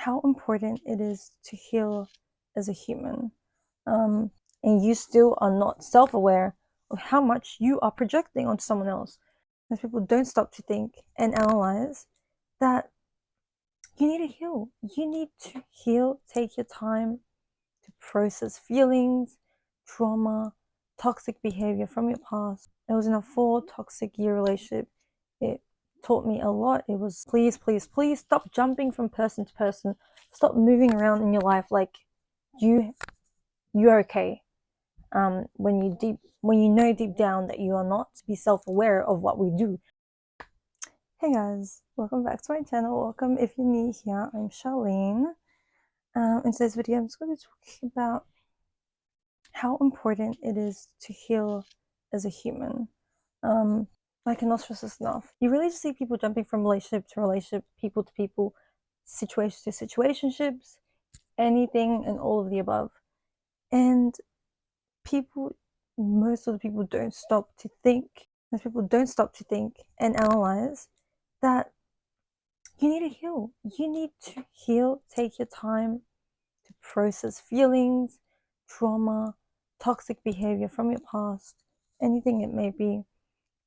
how important it is to heal as a human. And you still are not self-aware of how much you are projecting onto someone else. Most people don't stop to think and analyze that you need to heal. You need to heal. Take your time to process feelings, trauma, toxic behavior from your past. I was in a 4 toxic year relationship. It taught me a lot. It was please, please, please stop jumping from person to person. Stop moving around in your life like you're okay. When you know deep down that you are not, be self-aware of what we do. Hey guys, welcome back to my channel. Welcome if you're new here. I'm Charlene. In today's video, I'm just going to talk about how important it is to heal as a human. I cannot stress this enough. You really just see people jumping from relationship to relationship, people to people, situation to situationships, anything and all of the above. And most of the people don't stop to think. Most people don't stop to think and analyze that you need to heal. You need to heal. Take your time to process feelings, trauma, toxic behavior from your past, anything it may be,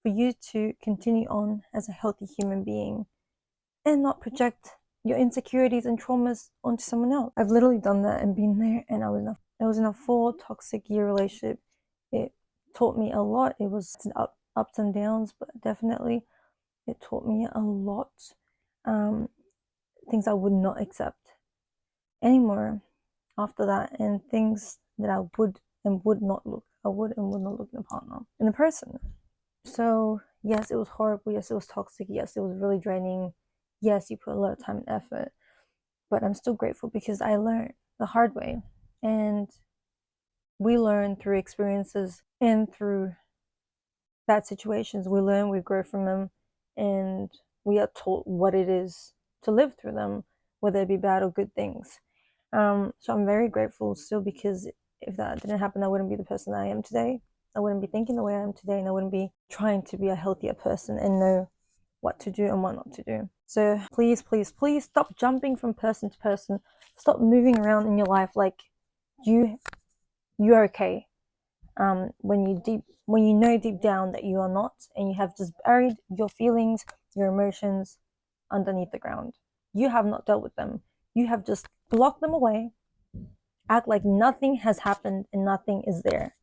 for you to continue on as a healthy human being and not project your insecurities and traumas onto someone else. I've literally done that and been there, and I was in a 4 toxic year relationship. It taught me a lot. It was ups and downs, but definitely it taught me a lot. Things I would not accept anymore after that, and things that I would and would not look in a partner, in a person. So yes, it was horrible. Yes, it was toxic. Yes, it was really draining. Yes, you put a lot of time and effort, but I'm still grateful because I learned the hard way, and we learn through experiences and through bad situations. We learn, we grow from them, and we are taught what it is to live through them, whether it be bad or good things. So I'm very grateful still, because if that didn't happen, I wouldn't be the person I am today. I wouldn't be thinking the way I am today, and I wouldn't be trying to be a healthier person and know what to do and what not to do. So please, please, please stop jumping from person to person. Stop moving around in your life like you're okay. When you know deep down that you are not, and you have just buried your feelings, your emotions underneath the ground. You have not dealt with them. You have just blocked them away, act like nothing has happened and nothing is there.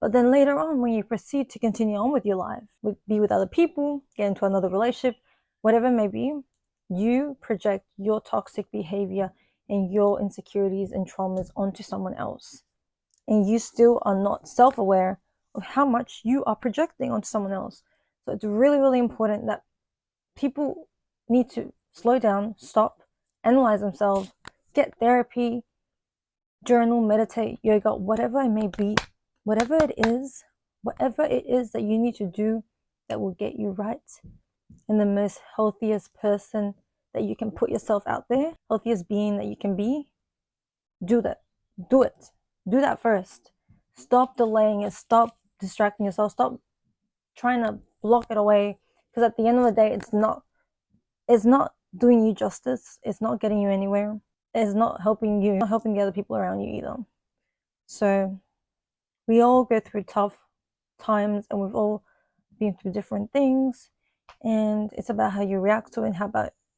But then later on, when you proceed to continue on with your life, be with other people, get into another relationship, whatever it may be, you project your toxic behavior and your insecurities and traumas onto someone else. And you still are not self-aware of how much you are projecting onto someone else. So it's really, really important that people need to slow down, stop, analyze themselves, get therapy, journal, meditate, yoga, whatever it may be, whatever it is that you need to do that will get you right and the most healthiest person that you can put yourself out there, healthiest being that you can be, do that. Do it. Do that first. Stop delaying it. Stop distracting yourself. Stop trying to block it away, because at the end of the day, it's not doing you justice. It's not getting you anywhere. It's not helping you, not helping the other people around you either. So we all go through tough times, and we've all been through different things, and it's about how you react to it,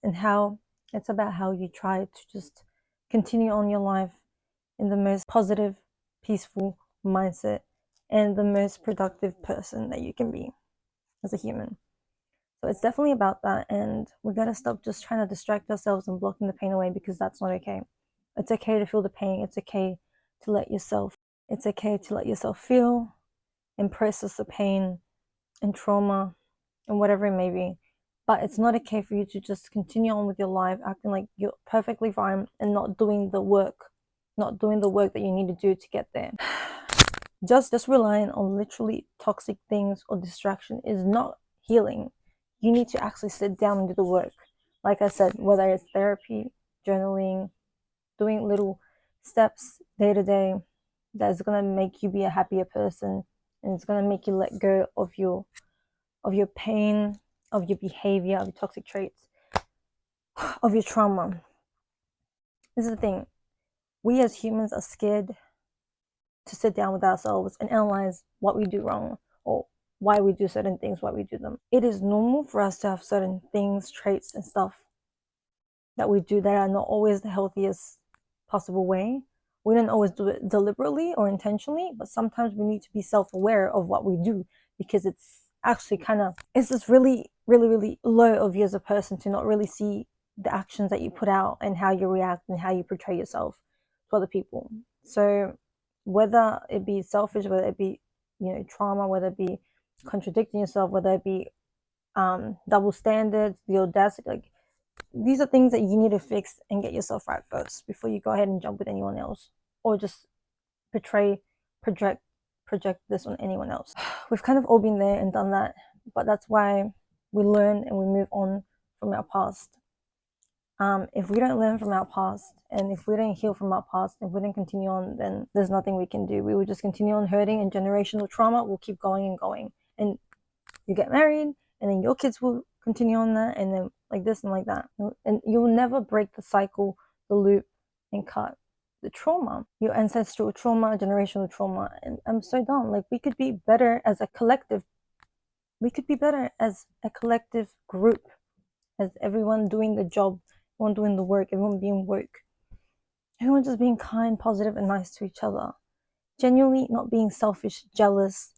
and how it's about how you try to just continue on your life in the most positive, peaceful mindset and the most productive person that you can be as a human. So it's definitely about that, and we gotta stop just trying to distract ourselves and blocking the pain away, because that's not okay. It's okay to feel the pain. It's okay to let yourself feel and process the pain and trauma and whatever it may be. But it's not okay for you to just continue on with your life acting like you're perfectly fine and not doing the work that you need to do to get there. Just relying on literally toxic things or distraction is not healing. You need to actually sit down and do the work. Like I said, whether it's therapy, journaling, doing little steps day to day, that's gonna make you be a happier person, and it's gonna make you let go of your pain, of your behavior, of your toxic traits, of your trauma. This is the thing. We as humans are scared to sit down with ourselves and analyze what we do wrong or why we do certain things, why we do them. It is normal for us to have certain things, traits, and stuff that we do that are not always the healthiest possible way. We don't always do it deliberately or intentionally, but sometimes we need to be self-aware of what we do, because it's actually it's just really, really, really low of you as a person to not really see the actions that you put out and how you react and how you portray yourself to other people. So whether it be selfish, whether it be, trauma, whether it be contradicting yourself, whether it be double standards, the audacity, like, these are things that you need to fix and get yourself right first before you go ahead and jump with anyone else, or just portray, project, project this on anyone else. We've kind of all been there and done that, but that's why we learn and we move on from our past. If we don't learn from our past, and if we don't heal from our past, if we don't continue on, then there's nothing we can do. We will just continue on hurting, and generational trauma will keep going and going. And you get married, and then your kids will continue on that, and then like this and like that. And you'll never break the cycle, the loop, and cut the trauma, your ancestral trauma, generational trauma. And I'm so done. Like, we could be better as a collective. We could be better as a collective group, as everyone doing the job, everyone doing the work, everyone being woke, everyone just being kind, positive, and nice to each other. Genuinely not being selfish, jealous,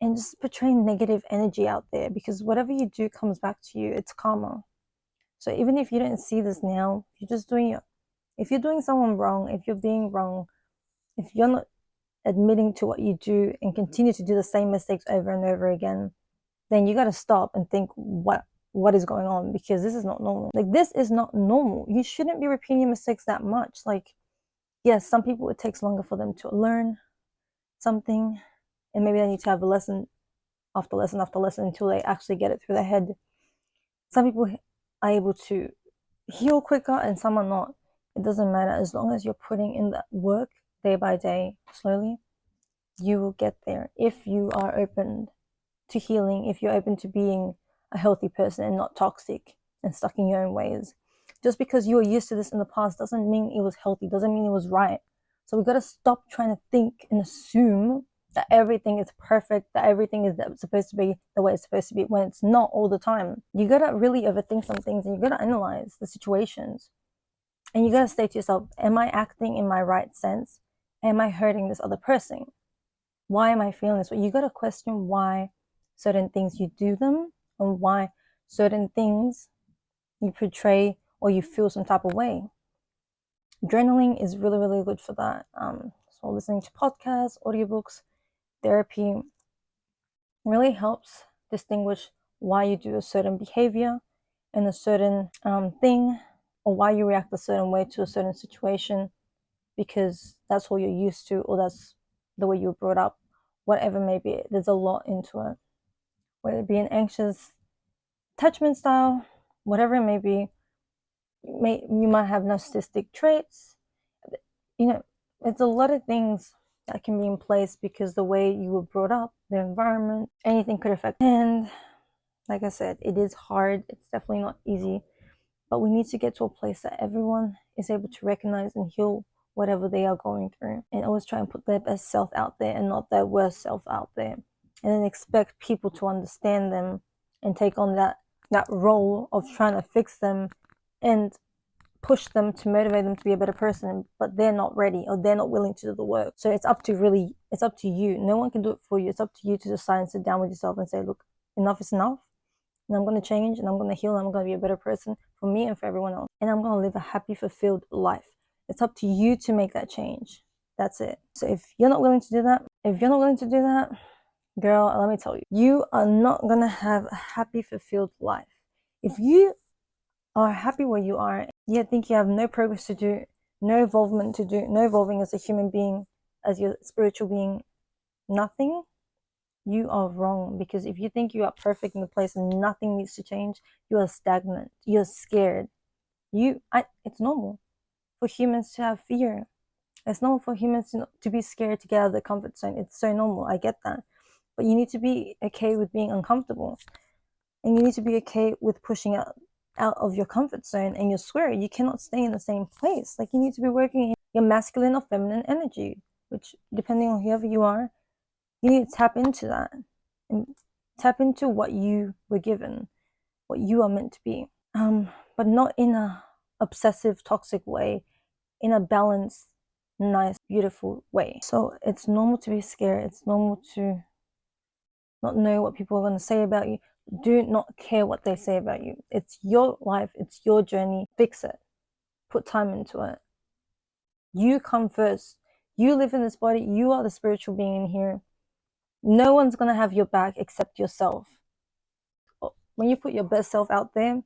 and just portraying negative energy out there, because whatever you do comes back to you. It's karma. So even if you don't see this now, if you're doing someone wrong, if you're being wrong, if you're not admitting to what you do and continue to do the same mistakes over and over again, then you got to stop and think what is going on, because this is not normal. Like, this is not normal. You shouldn't be repeating your mistakes that much. Like, yes, some people, it takes longer for them to learn something, and maybe they need to have a lesson after lesson after lesson until they actually get it through their head. Some people are able to heal quicker and some are not. It doesn't matter. As long as you're putting in that work day by day, slowly, you will get there. If you are open to healing, if you're open to being a healthy person and not toxic and stuck in your own ways. Just because you were used to this in the past doesn't mean it was healthy, doesn't mean it was right. So we got to stop trying to think and assume that everything is perfect, that everything is supposed to be the way it's supposed to be, when it's not all the time. You got to really overthink some things, and you got to analyze the situations. And you got to say to yourself, am I acting in my right sense? Am I hurting this other person? Why am I feeling this way? You got to question why certain things you do them, and why certain things you portray or you feel some type of way. Journaling is really, really good for that. So listening to podcasts, audiobooks, therapy really helps distinguish why you do a certain behavior and a certain thing, or why you react a certain way to a certain situation, because that's what you're used to, or that's the way you were brought up, whatever may be. There's a lot into it, whether it be an anxious attachment style, whatever it may be. You might have narcissistic traits. It's a lot of things that can be in place because the way you were brought up, the environment, anything could affect. And like I said, it is hard. It's definitely not easy, but we need to get to a place that everyone is able to recognize and heal whatever they are going through, and always try and put their best self out there and not their worst self out there, and then expect people to understand them and take on that role of trying to fix them and push them to motivate them to be a better person, but they're not ready or they're not willing to do the work. So it's up to you. No one can do it for you. It's up to you to decide and sit down with yourself and say, look, enough is enough, and I'm going to change, and I'm going to heal, and I'm going to be a better person for me and for everyone else, and I'm going to live a happy, fulfilled life. It's up to you to make that change. That's it. So if you're not willing to do that, girl, let me tell you, you are not going to have a happy, fulfilled life. If you are happy where you are, you think you have no progress to do, no involvement to do, no evolving as a human being, as your spiritual being, nothing, you are wrong. Because if you think you are perfect in the place and nothing needs to change, you are stagnant, you're scared. It's normal for humans to have fear. It's normal for humans to be scared to get out of the comfort zone. It's so normal. I get that. But you need to be okay with being uncomfortable. And you need to be okay with pushing out of your comfort zone and you're square, you cannot stay in the same place. Like, you need to be working in your masculine or feminine energy, which, depending on whoever you are, you need to tap into that and tap into what you were given, what you are meant to be. But not in a obsessive, toxic way, in a balanced, nice, beautiful way. So it's normal to be scared. It's normal to not know what people are going to say about you. Do not care what they say about you. It's your life. It's your journey. Fix it. Put time into it. You come first. You live in this body. You are the spiritual being in here. No one's going to have your back except yourself. When you put your best self out there,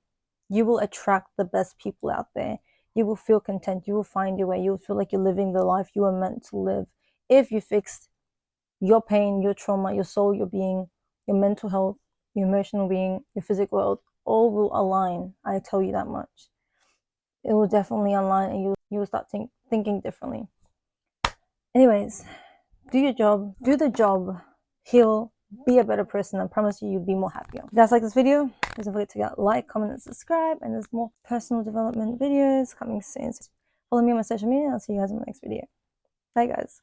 you will attract the best people out there. You will feel content. You will find your way. You will feel like you're living the life you are meant to live. If you fix your pain, your trauma, your soul, your being, your mental health, your emotional being, your physical health, all will align. I tell you that much. It will definitely align, and you will start thinking differently. Anyways, do your job. Do the job. Heal. Be a better person. I promise you, you'll be more happier. If you guys like this video, don't forget to like, comment, and subscribe. And there's more personal development videos coming soon. So follow me on my social media. I'll see you guys in my next video. Bye, guys.